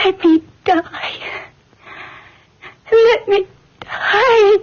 Let me die. Let me die.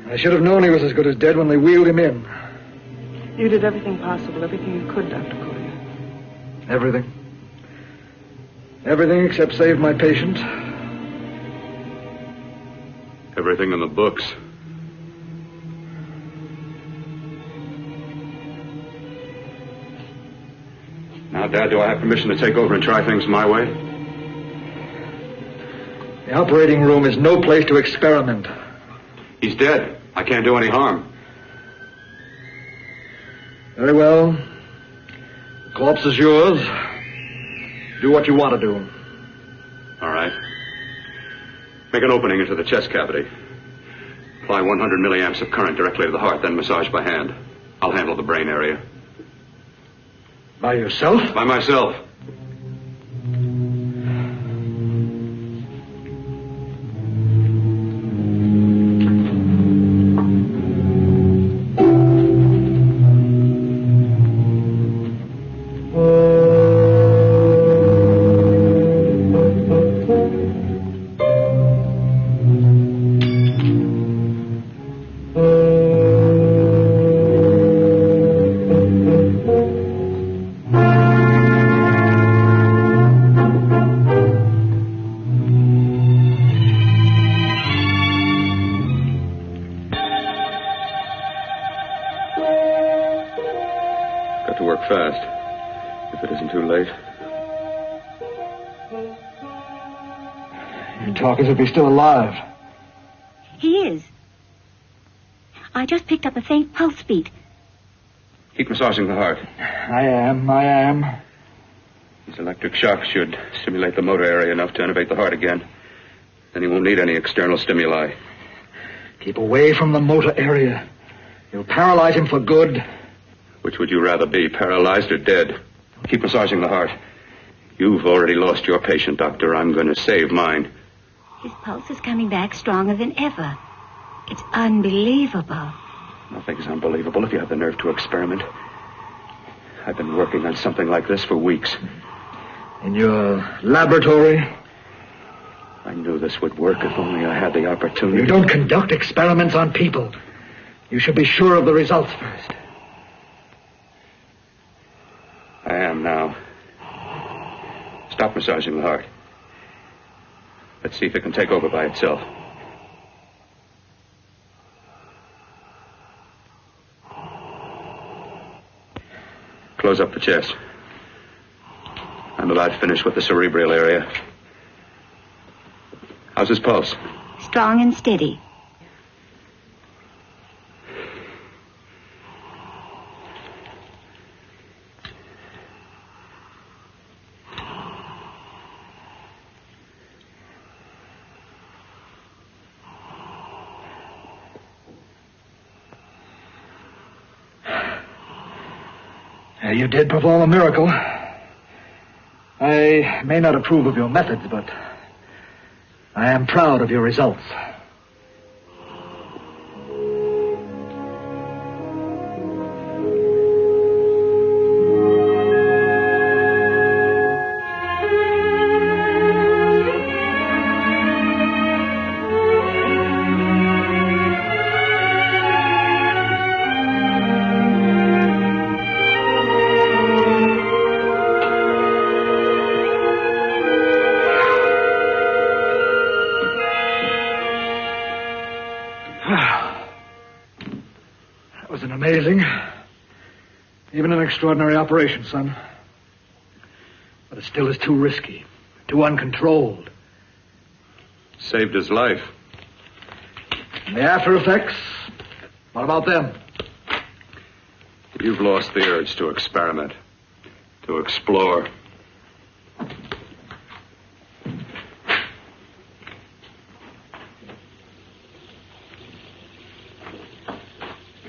I should have known he was as good as dead when they wheeled him in. You did everything possible, everything you could, Dr. Cortner. Everything. Everything except save my patient. Everything in the books. Now, Dad, do I have permission to take over and try things my way? The operating room is no place to experiment. He's dead. I can't do any harm. Very well. The corpse is yours. Do what you want to do. All right. Make an opening into the chest cavity. Apply 100 milliamps of current directly to the heart, then massage by hand. I'll handle the brain area. By yourself? By myself. Talk as if he's still alive. He is. I just picked up a faint pulse beat. Keep massaging the heart. I am. These electric shocks should stimulate the motor area enough to innervate the heart again. Then he won't need any external stimuli. Keep away from the motor area. You'll paralyze him for good. Which would you rather be, paralyzed or dead? Keep massaging the heart. You've already lost your patient, Doctor. I'm going to save mine. His pulse is coming back stronger than ever. It's unbelievable. Nothing's unbelievable if you have the nerve to experiment. I've been working on something like this for weeks. In your laboratory? I knew this would work if only I had the opportunity. You don't conduct experiments on people. You should be sure of the results first. I am now. Stop massaging the heart. Let's see if it can take over by itself. Close up the chest. I'm about finished with the cerebral area. How's his pulse? Strong and steady. You did perform a miracle. I may not approve of your methods, but I am proud of your results. Amazing. Even an extraordinary operation, son. But it still is too risky, too uncontrolled. Saved his life. And the after effects? What about them? You've lost the urge to experiment, to explore.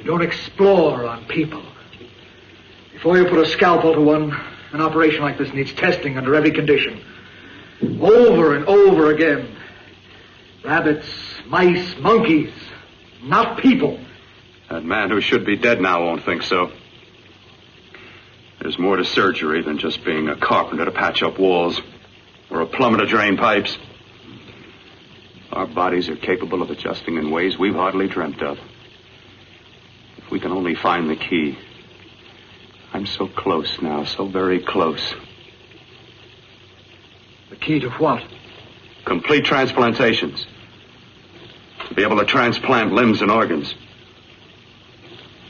Don't explore on people. Before you put a scalpel to one, an operation like this needs testing under every condition. Over and over again. Rabbits, mice, monkeys, not people. That man who should be dead now won't think so. There's more to surgery than just being a carpenter to patch up walls or a plumber to drain pipes. Our bodies are capable of adjusting in ways we've hardly dreamt of. If we can only find the key. I'm so close now, so very close. The key to what? Complete transplantations. To be able to transplant limbs and organs.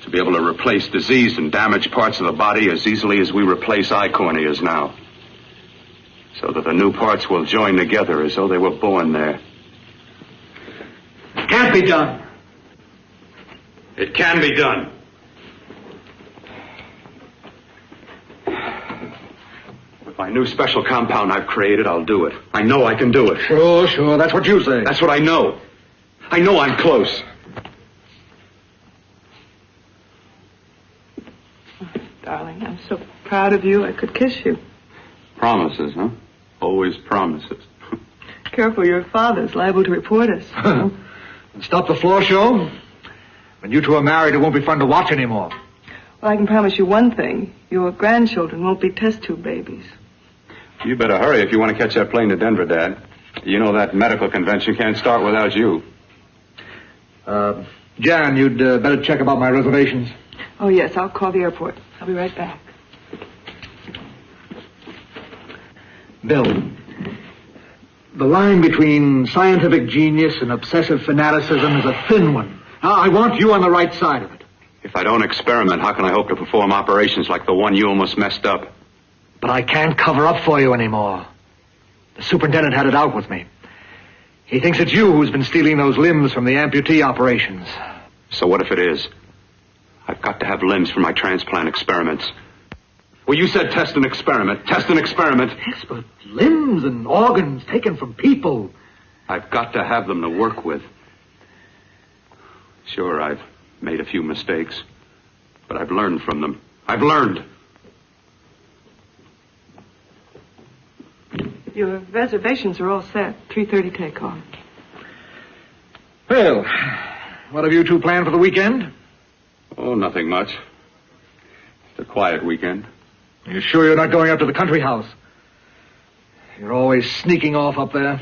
To be able to replace diseased and damaged parts of the body as easily as we replace eye corneas now. So that the new parts will join together as though they were born there. It can't be done. It can be done. With my new special compound I've created, I'll do it. I know I can do it. Sure. That's what you say. That's what I know. I know I'm close. Oh, darling, I'm so proud of you, I could kiss you. Promises, huh? Always promises. Careful, your father's liable to report us. And stop the floor show? When you two are married, it won't be fun to watch anymore. Well, I can promise you one thing. Your grandchildren won't be test tube babies. You better hurry if you want to catch that plane to Denver, Dad. You know that medical convention can't start without you. Jan, you'd better check about my reservations. Oh, yes, I'll call the airport. I'll be right back. Bill, the line between scientific genius and obsessive fanaticism is a thin one. I want you on the right side of it. If I don't experiment, how can I hope to perform operations like the one you almost messed up? But I can't cover up for you anymore. The superintendent had it out with me. He thinks it's you who's been stealing those limbs from the amputee operations. So what if it is? I've got to have limbs for my transplant experiments. Well, you said test and experiment. Test and experiment. Yes, but limbs and organs taken from people. I've got to have them to work with. Sure, I've made a few mistakes, but I've learned from them. I've learned. Your reservations are all set. 3:30 takeoff. Well, what have you two planned for the weekend? Oh, nothing much. It's a quiet weekend. Are you sure you're not going up to the country house? You're always sneaking off up there.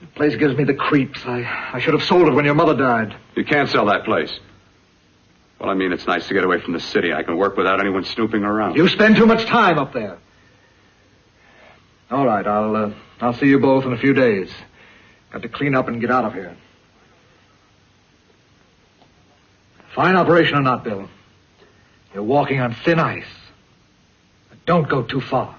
The place gives me the creeps. I should have sold it when your mother died. You can't sell that place. Well, I mean, it's nice to get away from the city. I can work without anyone snooping around. You spend too much time up there. All right, I'll see you both in a few days. Got to clean up and get out of here. Fine operation or not, Bill. You're walking on thin ice. But don't go too far.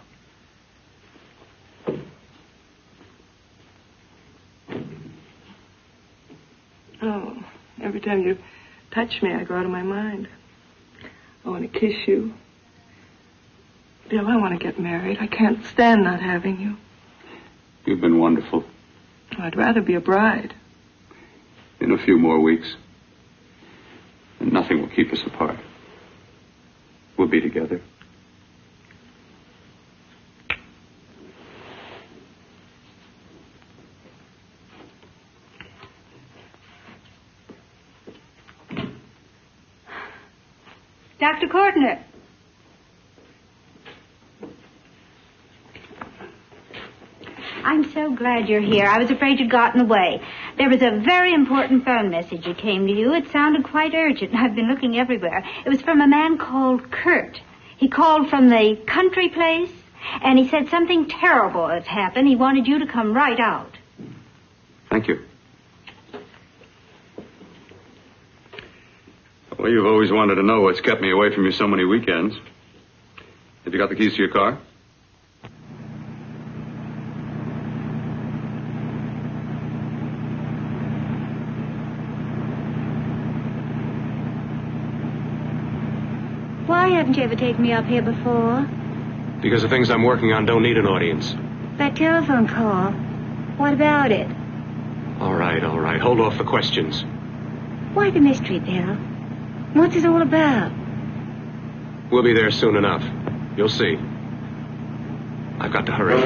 Oh, every time you touch me, I go out of my mind. I want to kiss you. Bill, I want to get married. I can't stand not having you. You've been wonderful. I'd rather be a bride. In a few more weeks. And nothing will keep us apart. We'll be together. Dr. Cortner. I'm so glad you're here. I was afraid you'd gotten away. There was a very important phone message that came to you. It sounded quite urgent. I've been looking everywhere. It was from a man called Kurt. He called from the country place, and he said something terrible has happened. He wanted you to come right out. Thank you. Well, you've always wanted to know what's kept me away from you so many weekends. Have you got the keys to your car? Why haven't you ever taken me up here before? Because the things I'm working on don't need an audience. That telephone call. What about it? All right. Hold off the questions. Why the mystery, Bill? What's it all about? We'll be there soon enough. You'll see. I've got to hurry.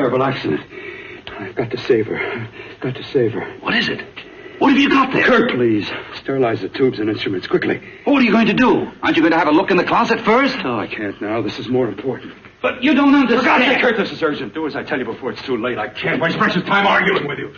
terrible accident. I've got to save her. Got to save her. What is it? What have you got there? Kurt, please. Sterilize the tubes and instruments, quickly. What are you going to do? Aren't you going to have a look in the closet first? No, I can't now. This is more important. But you don't understand. For God's sake, Kurt, this is urgent. Do as I tell you before it's too late. I can't waste precious time arguing with you.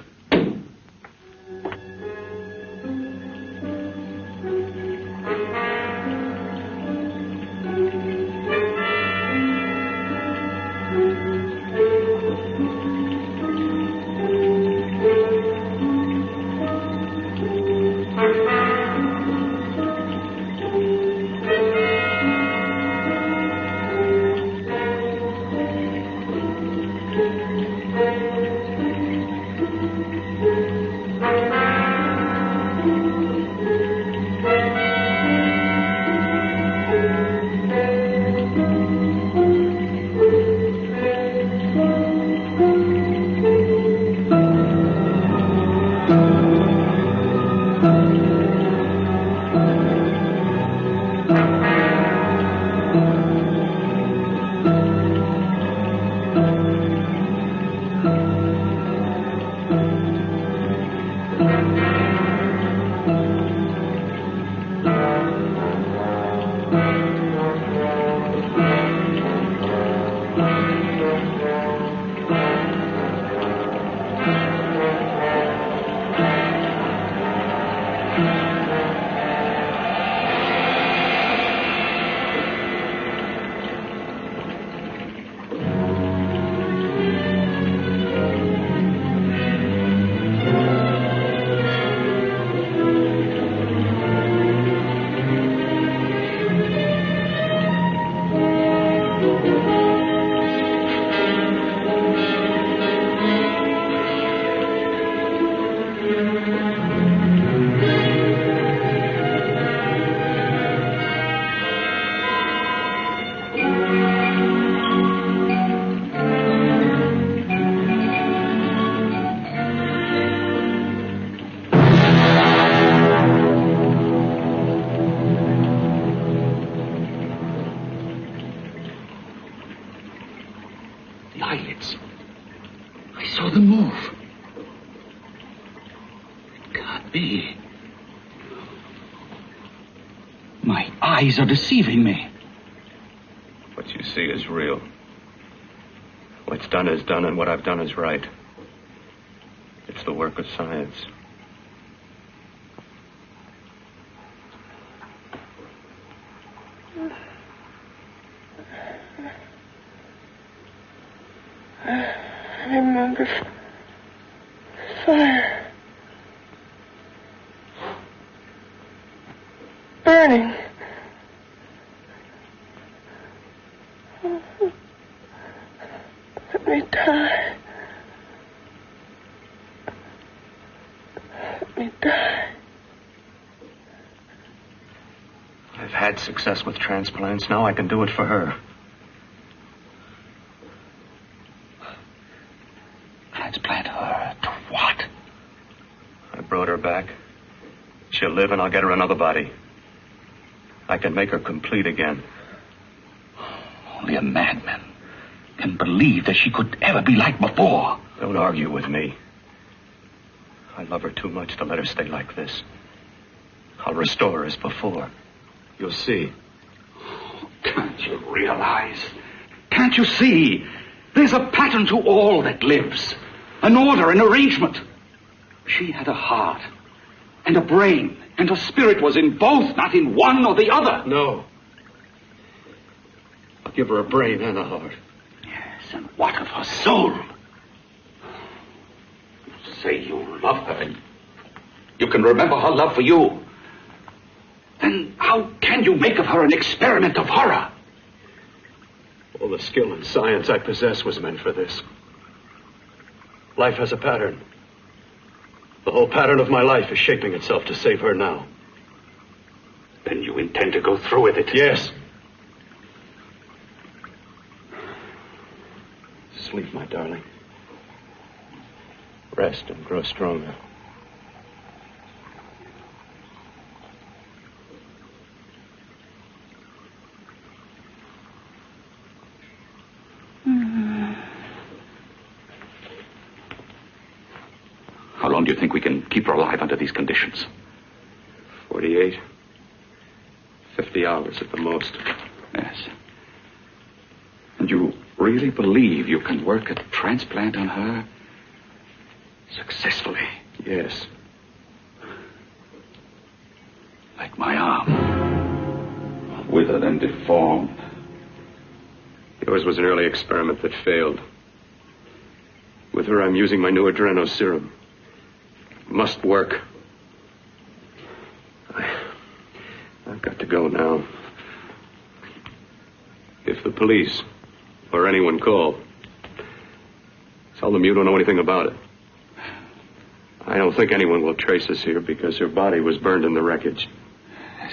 Eyes are deceiving me. What you see is real. What's done is done, and what I've done is right. It's the work of science. I remember fire. Burning. Let me die. Let me die. I've had success with transplants. Now I can do it for her. Transplant her to what? I brought her back. She'll live and I'll get her another body. I can make her complete again. Only a madman can believe that she could ever be like before. Don't argue with me. I love her too much to let her stay like this. I'll restore her as before. You'll see. Can't you realize? Can't you see? There's a pattern to all that lives. An order, an arrangement. She had a heart and a brain, and her spirit was in both, not in one or the other. No. I'll give her a brain and a heart. Yes, and what of her soul? You say you love her, and you can remember her love for you. Then how can you make of her an experiment of horror? All the skill and science I possess was meant for this. Life has a pattern. The whole pattern of my life is shaping itself to save her now. Then you intend to go through with it? Yes. Sleep, my darling. Rest and grow stronger. do you think we can keep her alive under these conditions? 48. 50 hours at the most. Yes. And you really believe you can work a transplant on her successfully? Yes. Like my arm. Withered and deformed. Yours was an early experiment that failed. With her, I'm using my new adreno serum. Must work. I've got to go now. If the police or anyone call, tell them you don't know anything about it. I don't think anyone will trace us here because her body was burned in the wreckage.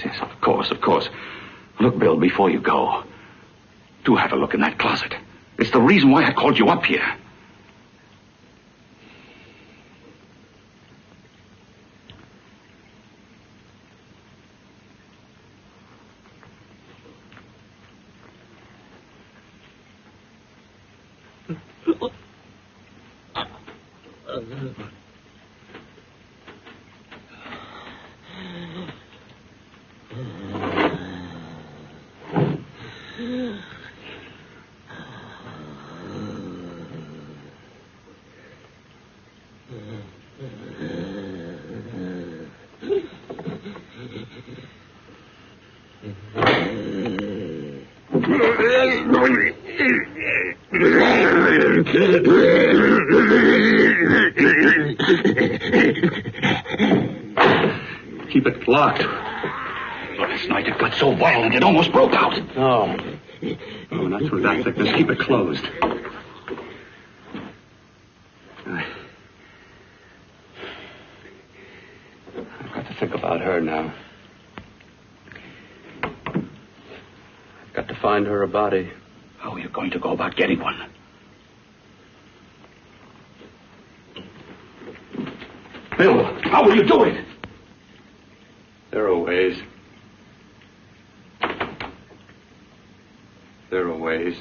Yes, of course, of course. Look, Bill, before you go, do have a look in that closet. It's the reason why I called you up here. Keep it locked. Last night it got so violent it almost broke out. Oh, not through that thickness. Keep it closed. I've got to think about her now. I've got to find her a body. How are you going to go about getting one? Bill, how will you do it? There are ways. There are ways.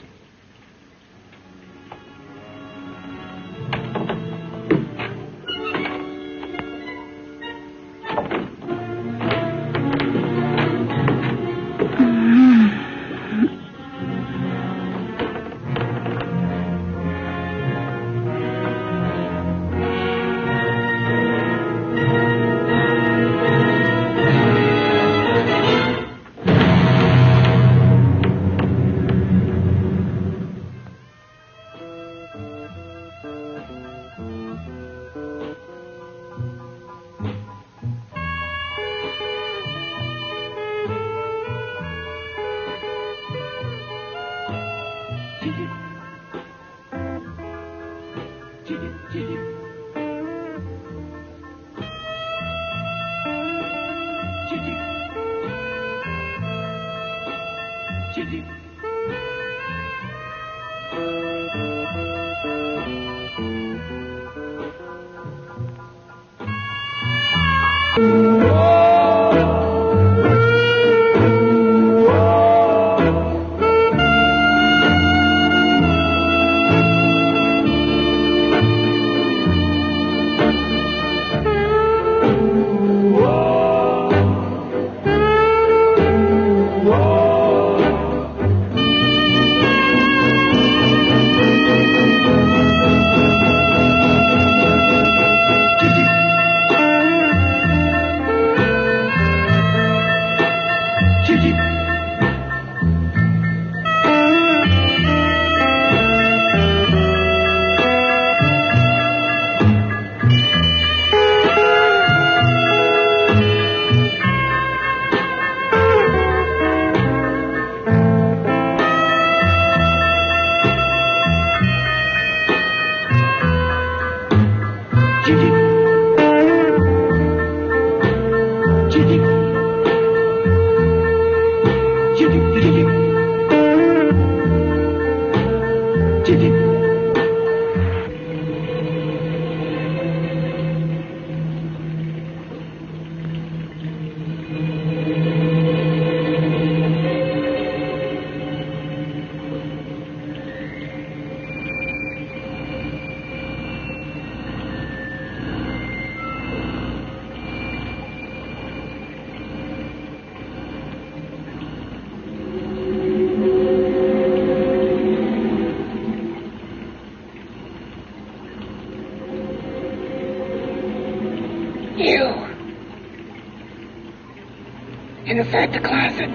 Inside the closet.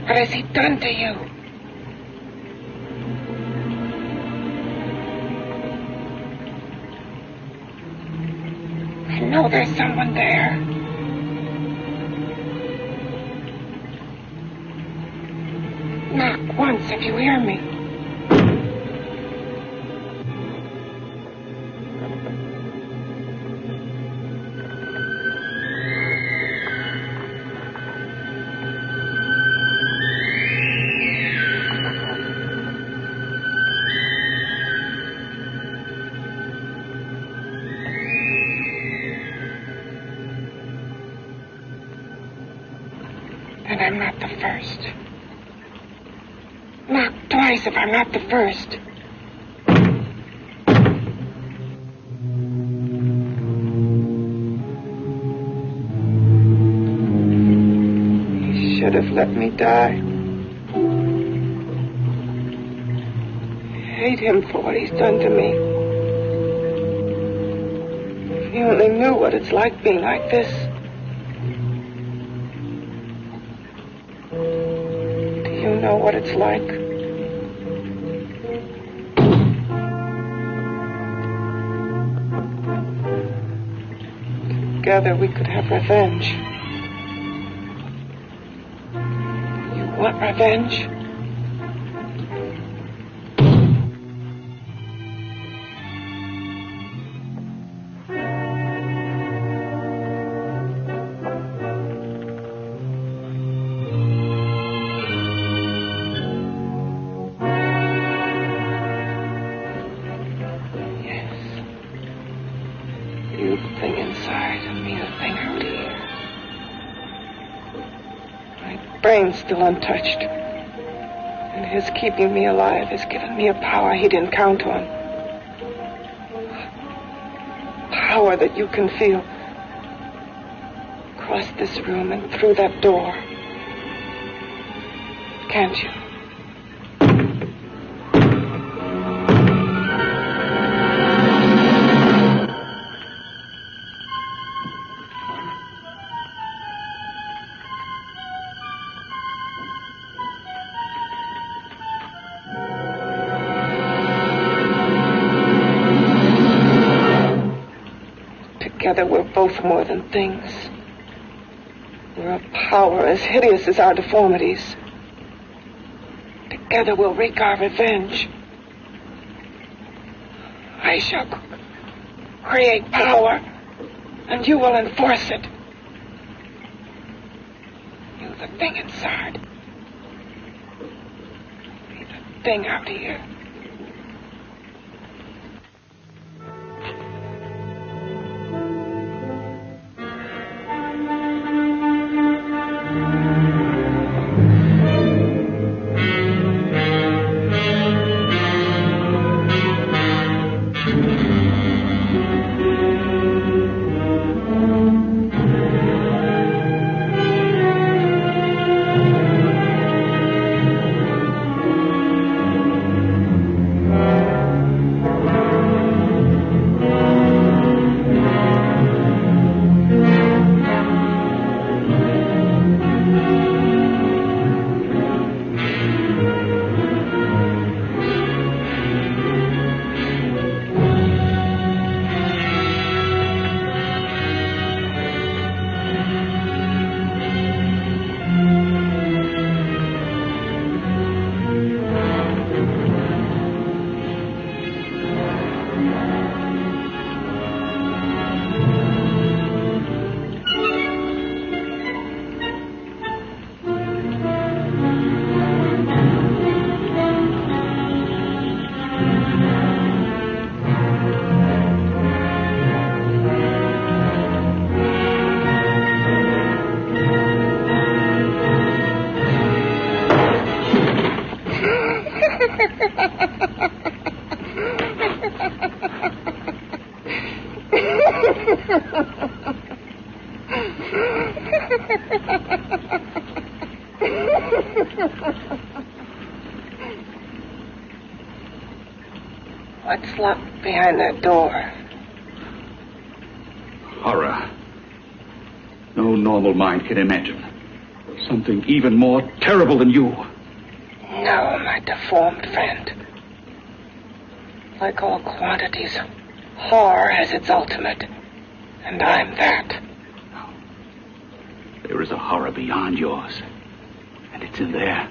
What has he done to you? I know there's someone there. Knock once if you hear me. And I'm not the first. Knock twice if I'm not the first. He should have let me die. I hate him for what he's done to me. If he only knew what it's like being like this. You know what it's like. Together we could have revenge. You want revenge? Brain's still untouched. And his keeping me alive has given me a power he didn't count on. Power that you can feel. Across this room and through that door. Can't you? Together we're both more than things. We're a power as hideous as our deformities. Together we'll wreak our revenge. I shall create power, and you will enforce it. You, the thing inside. Me, the thing out here. What's locked behind that door? Horror. No no normal mind can imagine. Something even more terrible than you. No, my deformed friend. Like all quantities, horror has its ultimate. And I'm that. There is a horror beyond yours. And it's in there.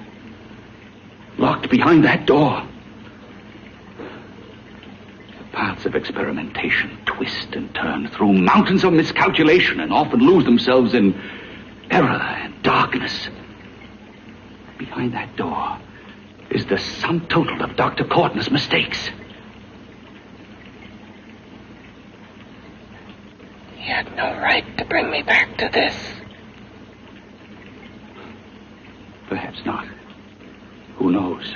Locked behind that door. The paths of experimentation twist and turn through mountains of miscalculation and often lose themselves in error and darkness. Behind that door is the sum total of Dr. Cortner's mistakes. He had no right to bring me back to this. Perhaps not. Who knows?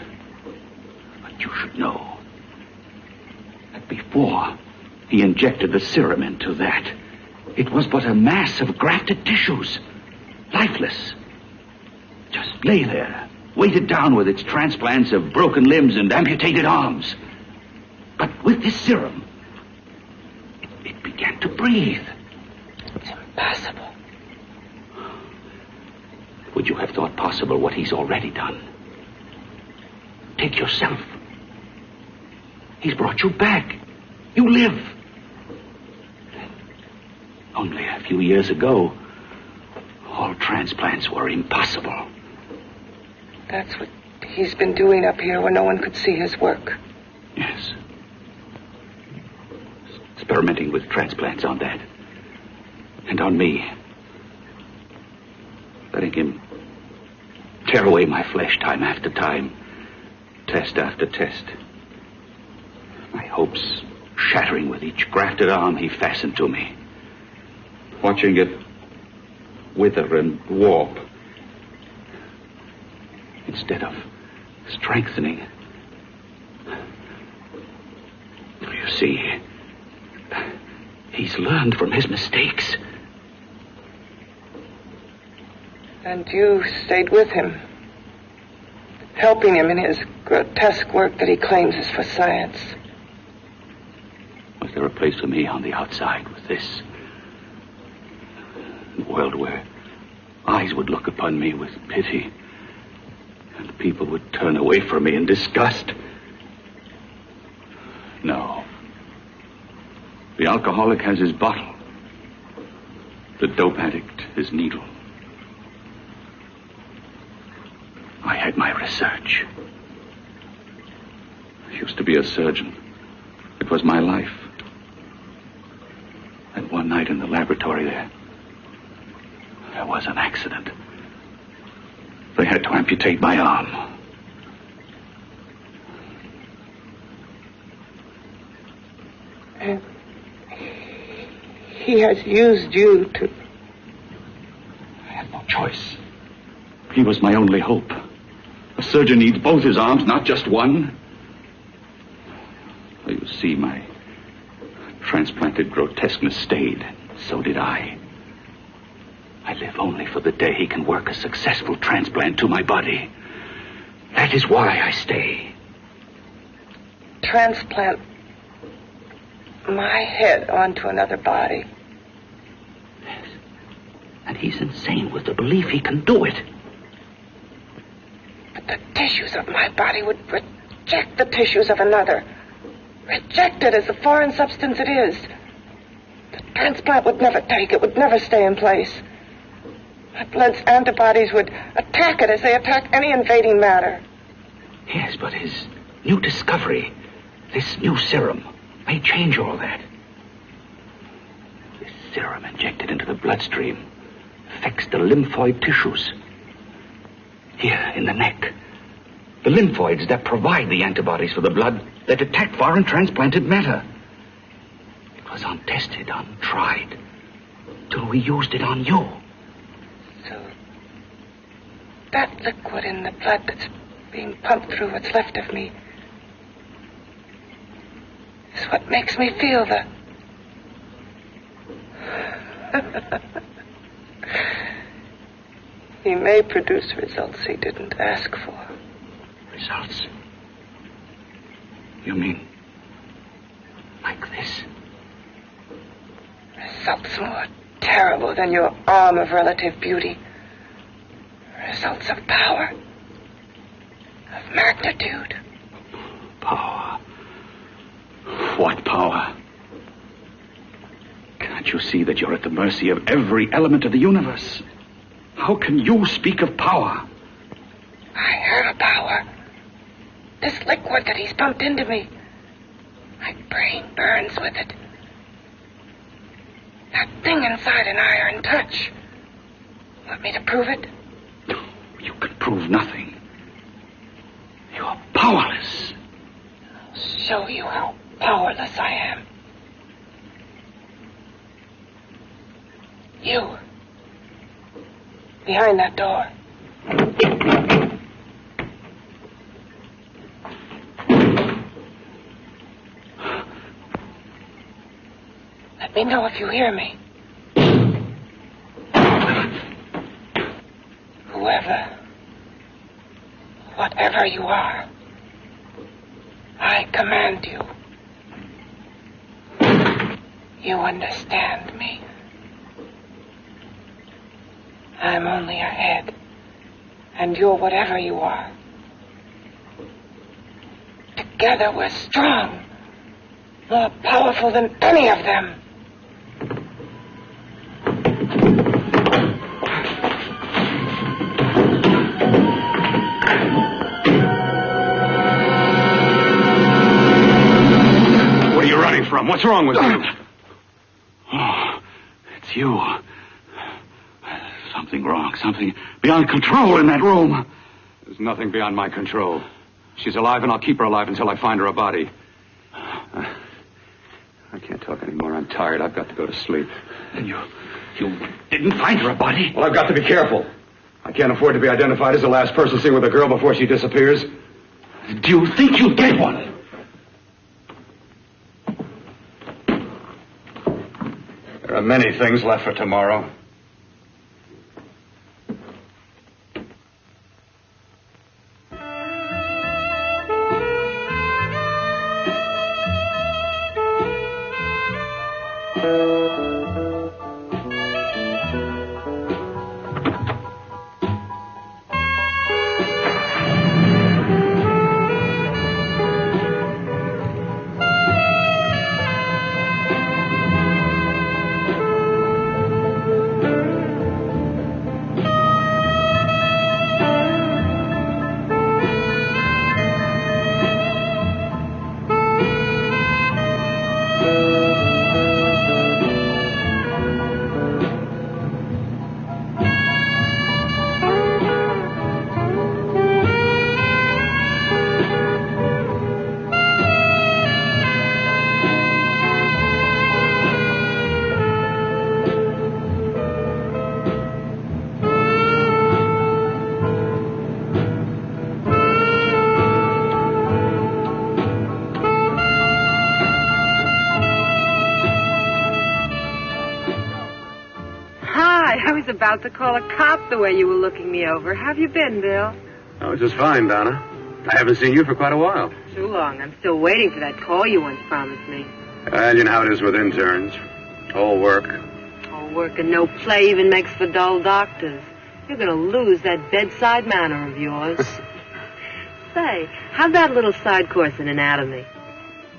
But you should know that before he injected the serum into that, it was but a mass of grafted tissues, lifeless. Just lay there, weighted down with its transplants of broken limbs and amputated arms. But with this serum, it began to breathe. It's impossible. Would you have thought possible what he's already done? Take yourself. He's brought you back. You live. Only a few years ago, all transplants were impossible. That's what he's been doing up here where no one could see his work. Yes. Experimenting with transplants on that. And on me. Letting him tear away my flesh time after time. Test after test. My hopes shattering with each grafted arm he fastened to me. Watching it wither and warp. Instead of strengthening. You see, he's learned from his mistakes. And you stayed with him, helping him in his grotesque work that he claims is for science. Was there a place for me on the outside with this? A world where eyes would look upon me with pity, and people would turn away from me in disgust. No. The alcoholic has his bottle. The dope addict his needle. I had my research. I used to be a surgeon. It was my life. And one night in the laboratory there was an accident. They had to amputate my arm. And he has used you to... I had no choice. He was my only hope. A surgeon needs both his arms, not just one. You see, my transplanted grotesqueness stayed. So did I. I live only for the day he can work a successful transplant to my body. That is why I stay. Transplant my head onto another body. Yes. And he's insane with the belief he can do it. But the tissues of my body would reject the tissues of another. Reject it as the foreign substance it is. The transplant would never take it, would never stay in place. My blood's antibodies would attack it as they attack any invading matter. Yes, but his new discovery, this new serum, may change all that. This serum injected into the bloodstream affects the lymphoid tissues. Here, in the neck. The lymphoids that provide the antibodies for the blood that attack foreign transplanted matter. It was untested, untried, till we used it on you. So, that liquid in the blood that's being pumped through what's left of me is what makes me feel the... He may produce results he didn't ask for. Results? You mean like this? Results more terrible than your arm of relative beauty. Results of power, of magnitude. Power. What power? Can't you see that you're at the mercy of every element of the universe? How can you speak of power? I have power. This liquid that he's pumped into me. My brain burns with it. That thing inside an iron touch. Want me to prove it? You can prove nothing. You're powerless. I'll show you how powerless I am. You. Behind that door. Let me know if you hear me. Whoever, whatever you are, I command you. You understand me. I'm only a head, and you're whatever you are. Together we're strong, more powerful than any of them. What are you running from? What's wrong with you? Oh, it's you. Something wrong, something beyond control in that room. There's nothing beyond my control. She's alive, and I'll keep her alive until I find her a body. I can't talk anymore. I'm tired. I've got to go to sleep. And you didn't find her a body? Well, I've got to be careful. I can't afford to be identified as the last person seen with a girl before she disappears. Do you think you'll get one? There are many things left for tomorrow. I was about to call a cop the way you were looking me over. How have you been, Bill? Oh, just fine, Donna. I haven't seen you for quite a while. Too long. I'm still waiting for that call you once promised me. You know how it is with interns. All work. All work and no play even makes for dull doctors. You're going to lose that bedside manner of yours. Say, how's that little side course in anatomy?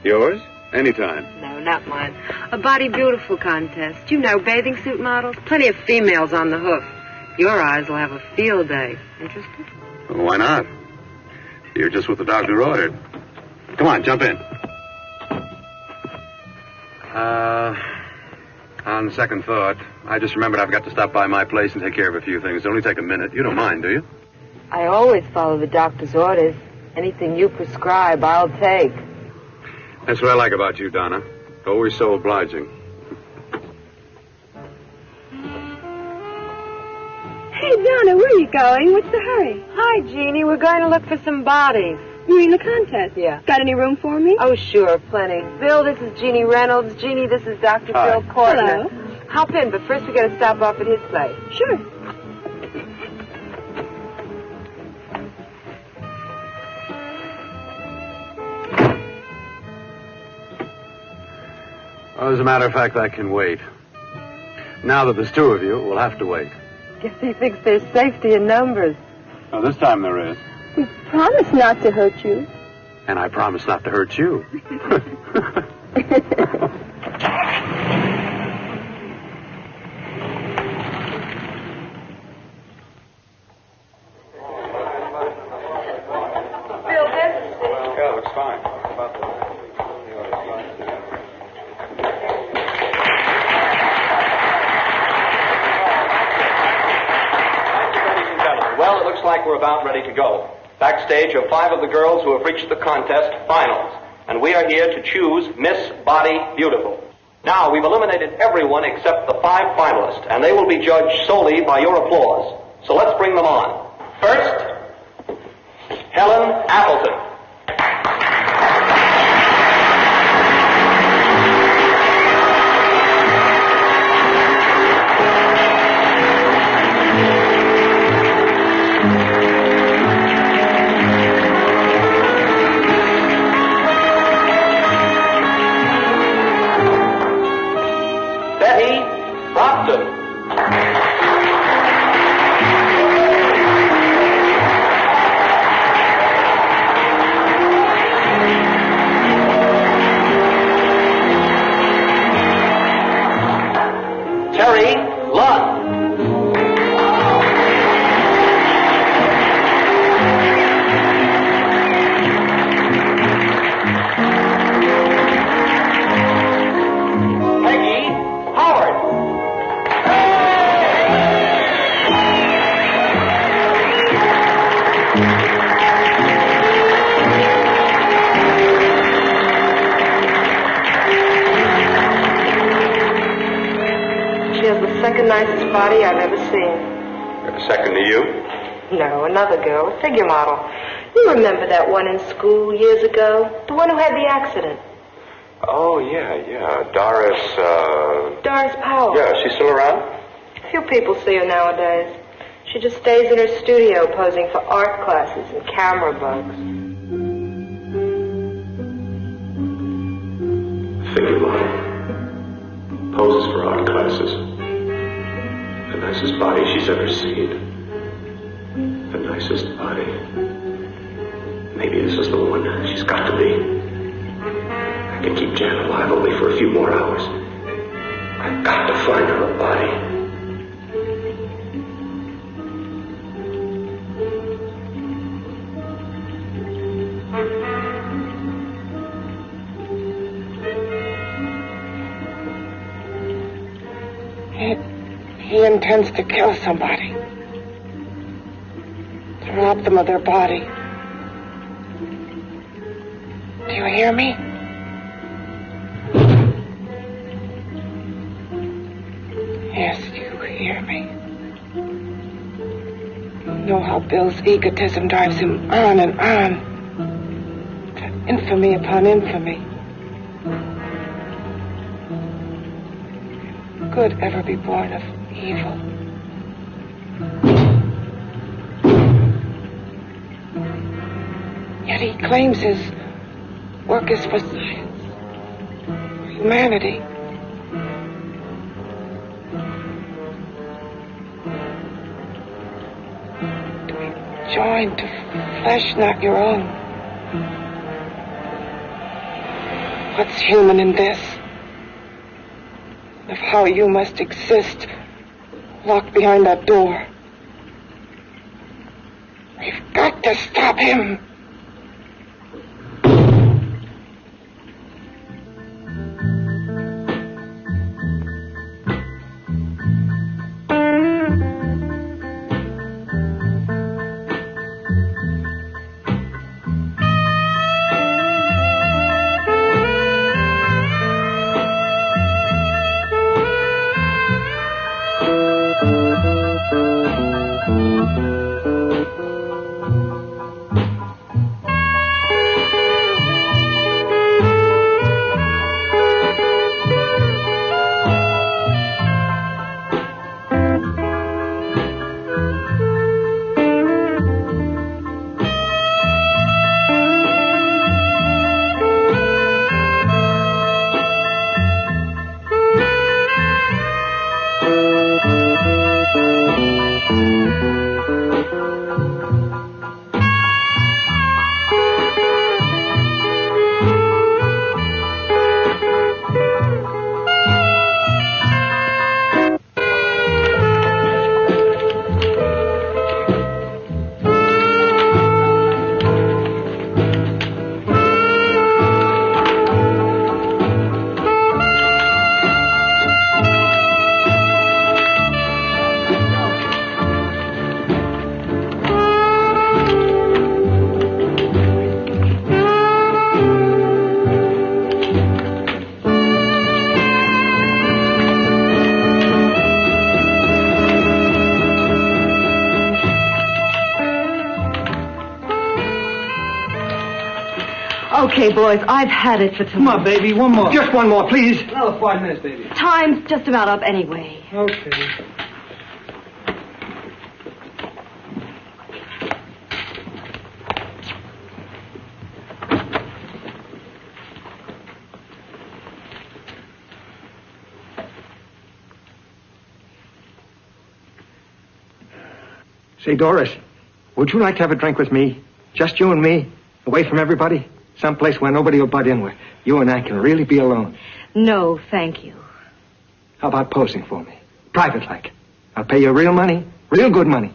Yours? Anytime. No, not mine. A Body Beautiful contest. You know, bathing suit models. Plenty of females on the hoof. Your eyes will have a field day. Interested? Well, why not? You're just what the doctor ordered. Come on, jump in. On second thought, I just remembered I've got to stop by my place and take care of a few things. It'll only take a minute. You don't mind, do you? I always follow the doctor's orders. Anything you prescribe, I'll take. That's what I like about you, Donna. Always so obliging. Hey, Donna, where are you going? What's the hurry? Hi, Jeannie. We're going to look for some bodies. You mean the contest? Yeah. Got any room for me? Oh, sure, plenty. Bill, this is Jeannie Reynolds. Jeannie, this is Dr. Hi. Bill Cortner. Hello. Hop in, but first we got to stop off at his place. Sure. Well, as a matter of fact, I can wait. Now that there's two of you, we'll have to wait. Guess he thinks there's safety in numbers. Oh, this time there is. We promised not to hurt you. And I promise not to hurt you. Yeah, looks fine. Well, it looks like we're about ready to go. Backstage are 5 of the girls who have reached the contest finals, and we are here to choose Miss Body Beautiful. Now, we've eliminated everyone except the 5 finalists, and they will be judged solely by your applause. So let's bring them on. First, Helen Appleton. Nicest body I've ever seen. Second to you? No, another girl, a figure model. You remember that one in school years ago? The one who had the accident. Oh, yeah. Doris Powell. Yeah, she's still around? Few people see her nowadays. She just stays in her studio posing for art classes and camera bugs. Figure model. Poses for art classes. The nicest body she's ever seen. The nicest body. Maybe this is the one. She's got to be. I can keep Jan alive only for a few more hours. I've got to find her a body. He intends to kill somebody. To rob them of their body. Do you hear me? Yes, you hear me. You know how Bill's egotism drives him on and on. To infamy upon infamy. Could ever be born of evil. Yet he claims his work is for science, for humanity. To be joined to flesh not your own. What's human in this? Of how you must exist locked behind that door. We've got to stop him. Okay, boys, I've had it for tonight. Come on, baby, one more. Just one more, please. Another 5 minutes, baby. Time's just about up anyway. Okay. Say, Doris, would you like to have a drink with me? Just you and me, away from everybody? Someplace where nobody will butt in, where you and I can really be alone. No, thank you. How about posing for me? Private like. I'll pay you real money, real good money.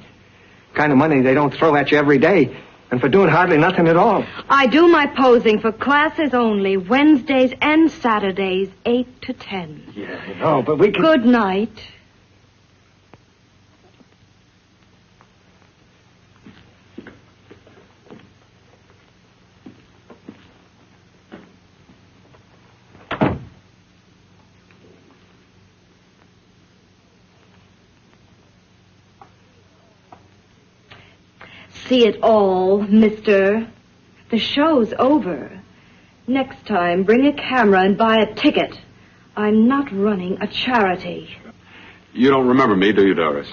Kind of money they don't throw at you every day, and for doing hardly nothing at all. I do my posing for classes only, Wednesdays and Saturdays, 8 to 10. Yeah, I know, but we can... Good night. See it all, mister. The show's over. Next time, bring a camera and buy a ticket. I'm not running a charity. You don't remember me, do you, Doris?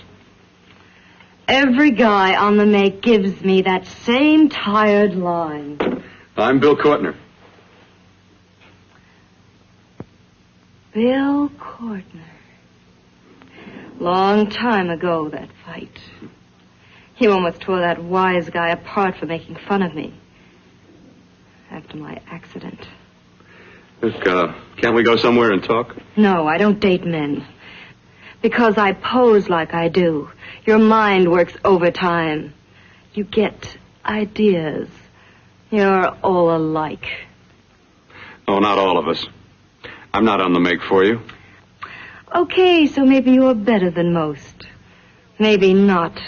Every guy on the make gives me that same tired line. I'm Bill Cortner. Bill Cortner. Long time ago, that fight. You almost tore that wise guy apart for making fun of me. After my accident. Look, can't we go somewhere and talk? No, I don't date men. Because I pose like I do. Your mind works overtime. You get ideas. You're all alike. Oh, not all of us. I'm not on the make for you. Okay, so maybe you're better than most. Maybe not.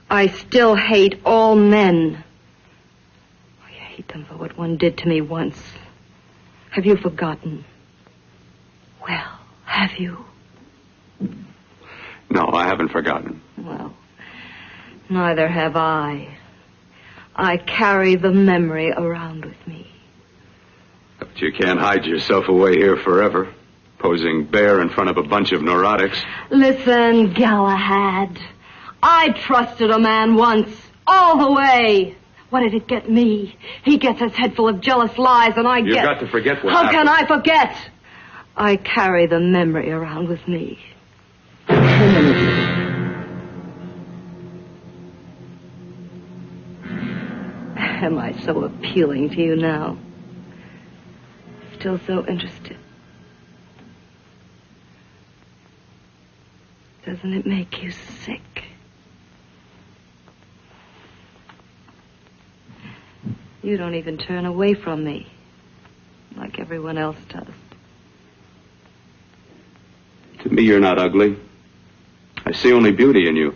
I still hate all men. I hate them for what one did to me once. Have you forgotten? Well, have you? No, I haven't forgotten. Well, neither have I. I carry the memory around with me. But you can't hide yourself away here forever, posing bare in front of a bunch of neurotics. Listen, Galahad. I trusted a man once, all the way. What did it get me? He gets his head full of jealous lies, and You've got to forget what How happened. can I forget? I carry the memory around with me. Am I so appealing to you now? Still so interested? Doesn't it make you sick? You don't even turn away from me, like everyone else does. To me, you're not ugly. I see only beauty in you.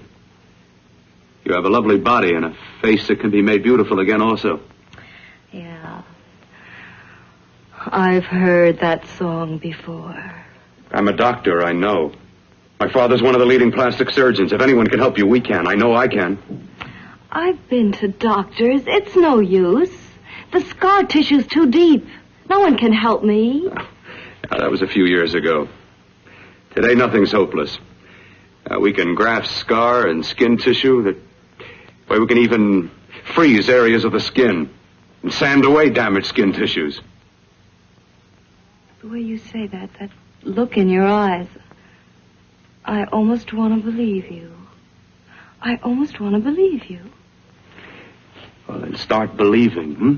You have a lovely body and a face that can be made beautiful again also. Yeah. I've heard that song before. I'm a doctor, I know. My father's one of the leading plastic surgeons. If anyone can help you, we can. I know I can. I've been to doctors. It's no use. The scar tissue's too deep. No one can help me. Now, that was a few years ago. Today, nothing's hopeless. We can graft scar and skin tissue. We can even freeze areas of the skin and sand away damaged skin tissues. The way you say that look in your eyes, I almost want to believe you. I almost want to believe you. Well, then start believing, hmm?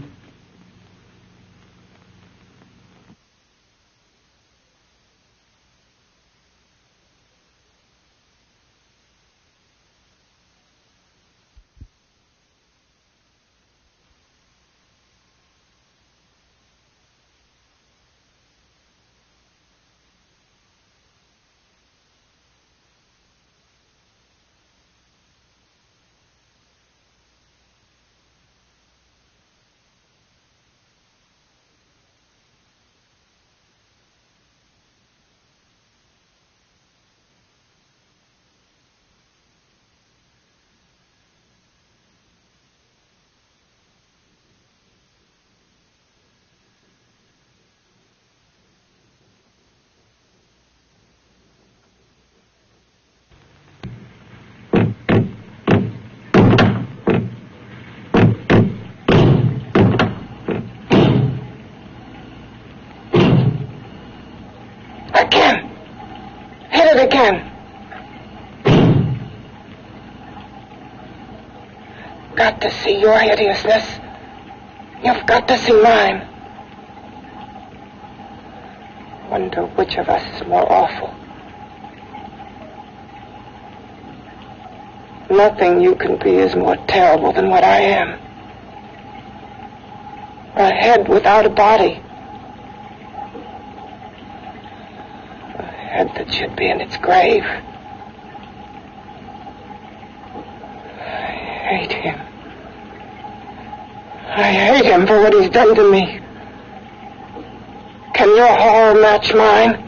it again. Got to see your hideousness. You've got to see mine. Wonder which of us is more awful. Nothing you can be is more terrible than what I am. A head without a body. A head that should be in its grave. I hate him. I hate him for what he's done to me. Can your horror match mine?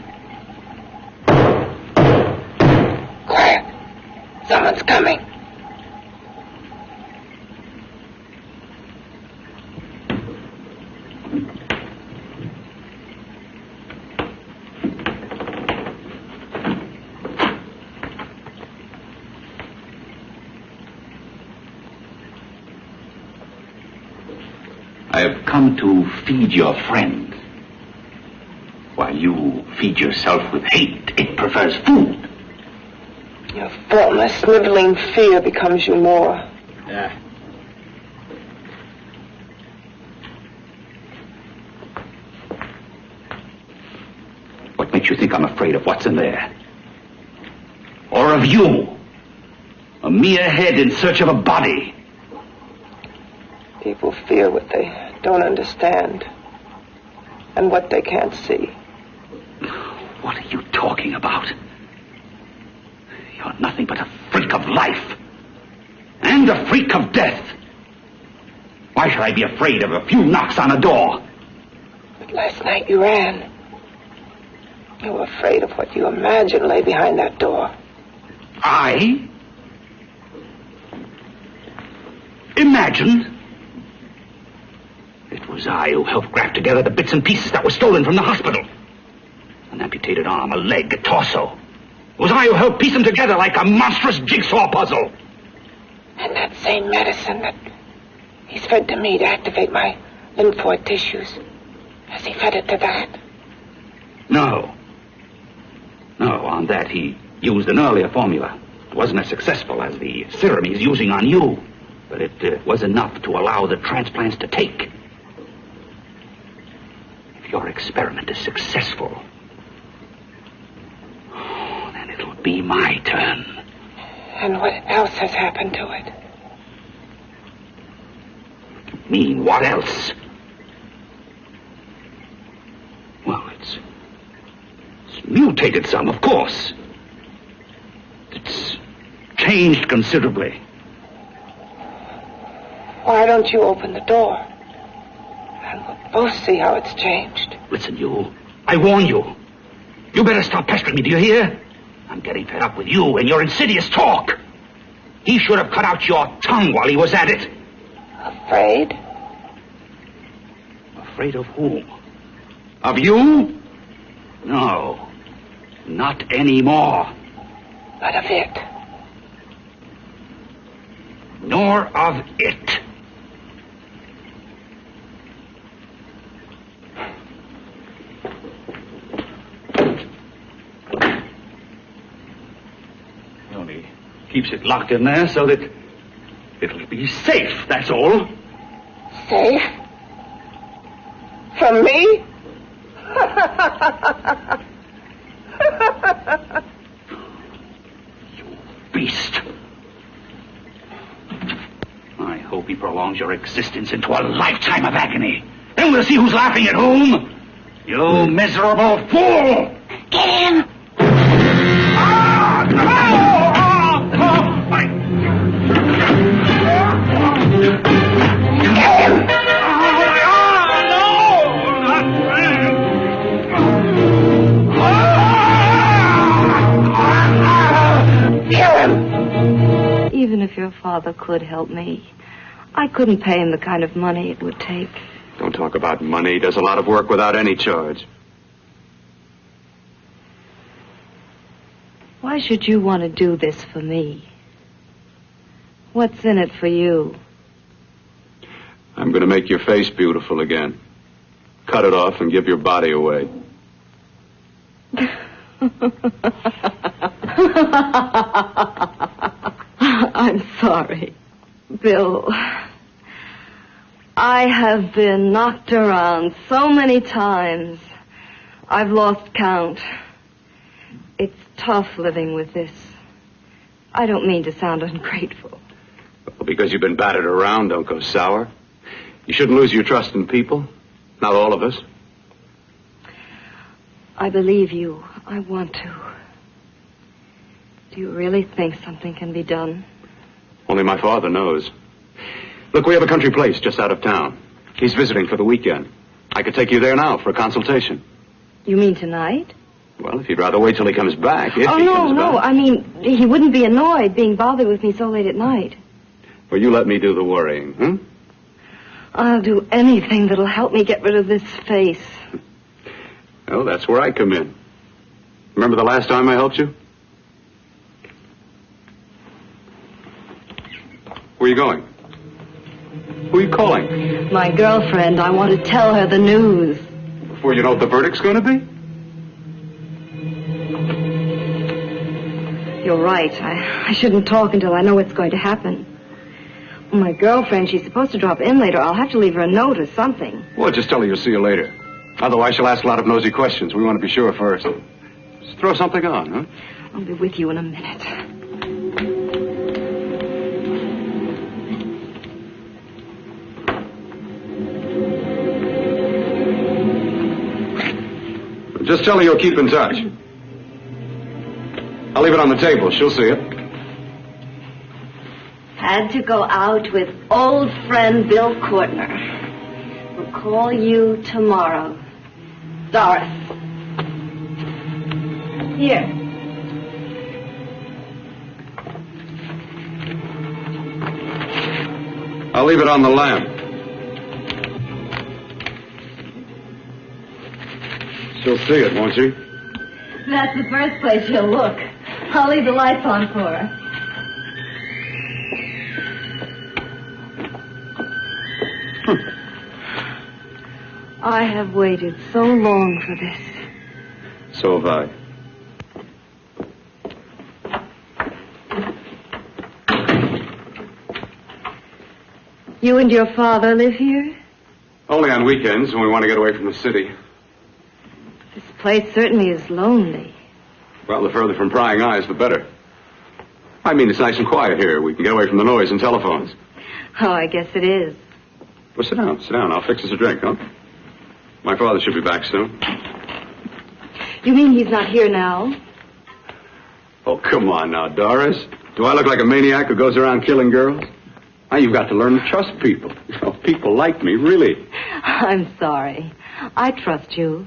Quiet. Someone's coming. I have come to feed your friend. While you feed yourself with hate, it prefers food. Your formless, sniveling fear becomes you more. Yeah. What makes you think I'm afraid of what's in there? Or of you? A mere head in search of a body. People fear what they don't understand and what they can't see. What are you talking about? You're nothing but a freak of life and a freak of death. Why should I be afraid of a few knocks on a door? But last night you ran. You were afraid of what you imagined lay behind that door. I? Imagined? It was I who helped graft together the bits and pieces that were stolen from the hospital. An amputated arm, a leg, a torso. It was I who helped piece them together like a monstrous jigsaw puzzle. And that same medicine that he's fed to me to activate my lymphoid tissues. Has he fed it to that? No. No, on that he used an earlier formula. It wasn't as successful as the serum he's using on you. But it was enough to allow the transplants to take. If your experiment is successful, then it'll be my turn. And what else has happened to it? You mean, what else? Well, it's mutated some, of course. It's changed considerably. Why don't you open the door? And we'll both see how it's changed. Listen, you. I warn you. You better stop pestering me, do you hear? I'm getting fed up with you and your insidious talk. He should have cut out your tongue while he was at it. Afraid? Afraid of whom? Of you? No. Not anymore. But of it. Nor of it. He only keeps it locked in there so that it'll be safe, that's all. Safe? From me? You beast. I hope he prolongs your existence into a lifetime of agony. Then we'll see who's laughing at whom. You miserable fool! Get him! Even if your father could help me, I couldn't pay him the kind of money it would take. Don't talk about money. He does a lot of work without any charge. Why should you want to do this for me? What's in it for you? I'm going to make your face beautiful again. Cut it off and give your body away. I'm sorry, Bill. I have been knocked around so many times. I've lost count. It's tough living with this. I don't mean to sound ungrateful. Well, because you've been battered around, don't go sour. You shouldn't lose your trust in people. Not all of us. I believe you. I want to. Do you really think something can be done? Only my father knows. Look, we have a country place just out of town. He's visiting for the weekend. I could take you there now for a consultation. You mean tonight? Well, if you'd rather wait till he comes back, if he comes no. back. I mean, he wouldn't be annoyed being bothered with me so late at night. Well, you let me do the worrying, huh? I'll do anything that'll help me get rid of this face. Well, that's where I come in. Remember the last time I helped you? Where are you going? Who are you calling? My girlfriend. I want to tell her the news. Before you know what the verdict's going to be? You're right. I shouldn't talk until I know what's going to happen. My girlfriend, she's supposed to drop in later. I'll have to leave her a note or something. Well, just tell her you'll see her later. Otherwise, she'll ask a lot of nosy questions. We want to be sure first. Just throw something on, huh? I'll be with you in a minute. Just tell her you'll keep in touch. I'll leave it on the table. She'll see it. Had to go out with old friend Bill Cortner. We'll call you tomorrow. Doris. Here. I'll leave it on the lamp. She'll see it, won't she? That's the first place she'll look. I'll leave the lights on for her. I have waited so long for this. So have I. You and your father live here? Only on weekends when we want to get away from the city. This place certainly is lonely. Well, the further from prying eyes, the better. I mean, it's nice and quiet here. We can get away from the noise and telephones. Oh, I guess it is. Well, sit down. Sit down. I'll fix us a drink, huh? My father should be back soon. You mean he's not here now? Oh, come on now, Doris. Do I look like a maniac who goes around killing girls? Now, you've got to learn to trust people. You know, people like me, really. I'm sorry. I trust you.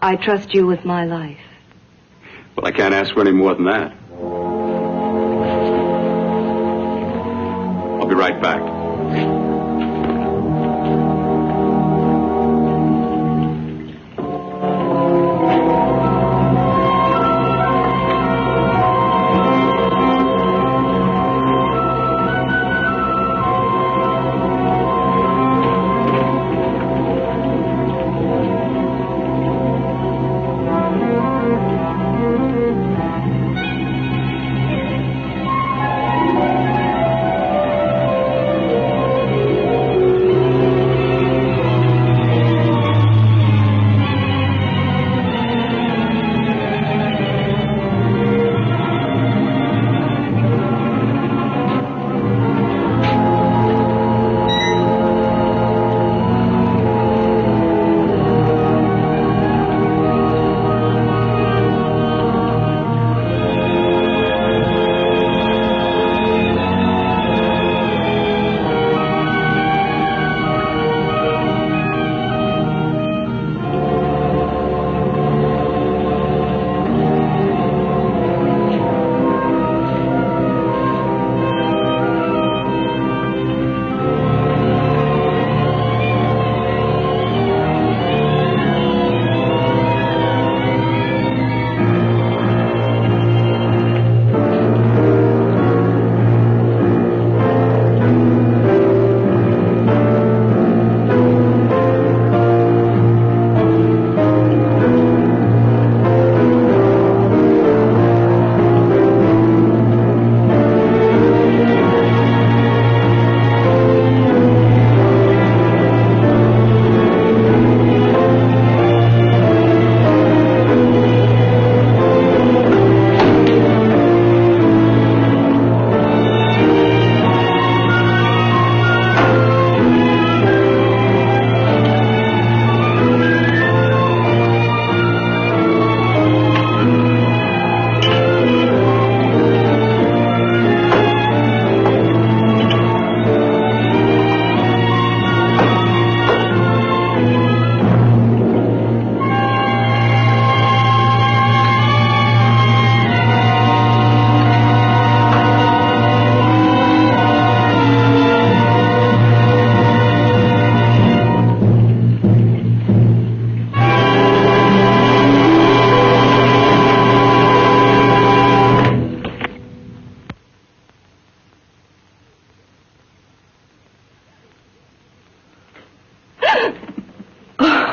I trust you with my life. Well, I can't ask for any more than that. I'll be right back.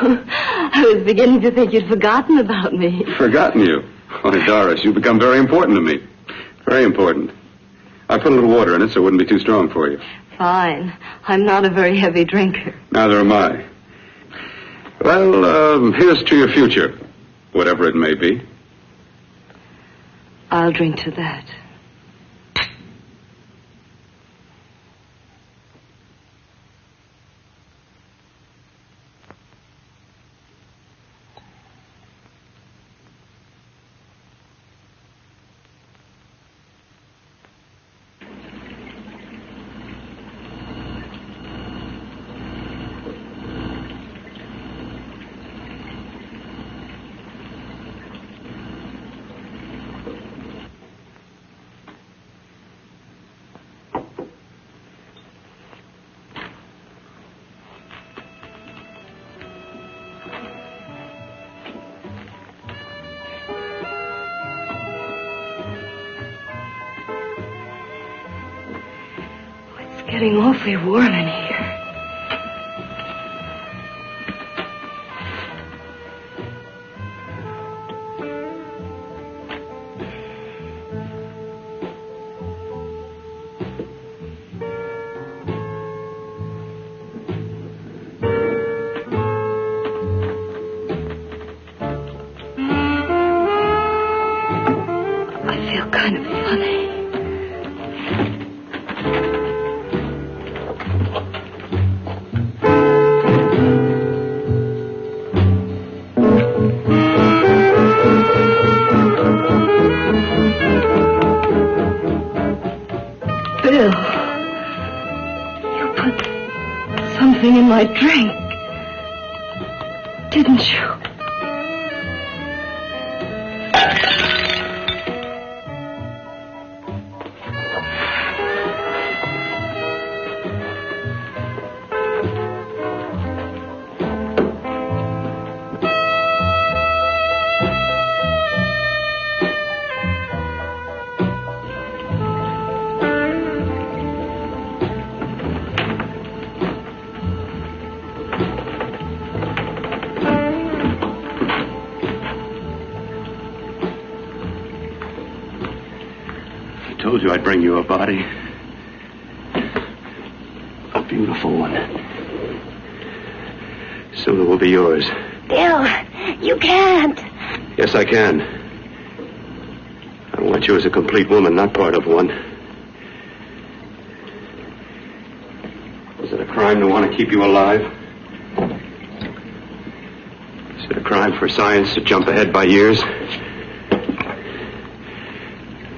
I was beginning to think you'd forgotten about me. Forgotten you? Why, Doris, you've become very important to me. Very important. I put a little water in it so it wouldn't be too strong for you. Fine. I'm not a very heavy drinker. Neither am I. Well, here's to your future, whatever it may be. I'll drink to that. Getting awfully warm in here. I feel kind of funny. Bill, you put something in my drink, didn't you? I told you I'd bring you a body. A beautiful one. Soon it will be yours. Bill, you can't. Yes, I can. I want you as a complete woman, not part of one. Is it a crime to want to keep you alive? Is it a crime for science to jump ahead by years?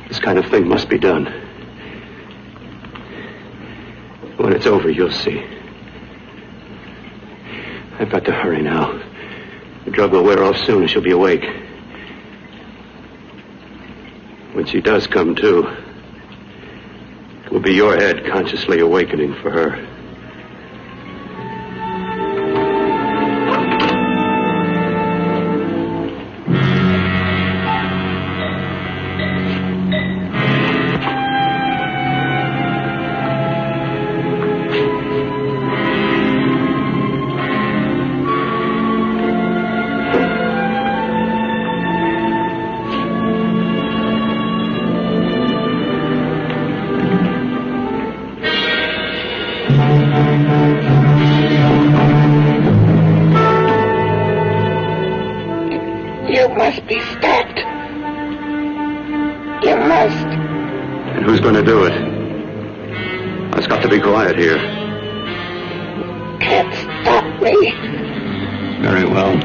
This kind of thing must be done. When it's over, you'll see. I've got to hurry now. The drug will wear off soon and she'll be awake. When she does come to, it will be your head consciously awakening for her. You must be stopped. You must. And who's going to do it? It's got to be quiet here. Can't stop me. Very well.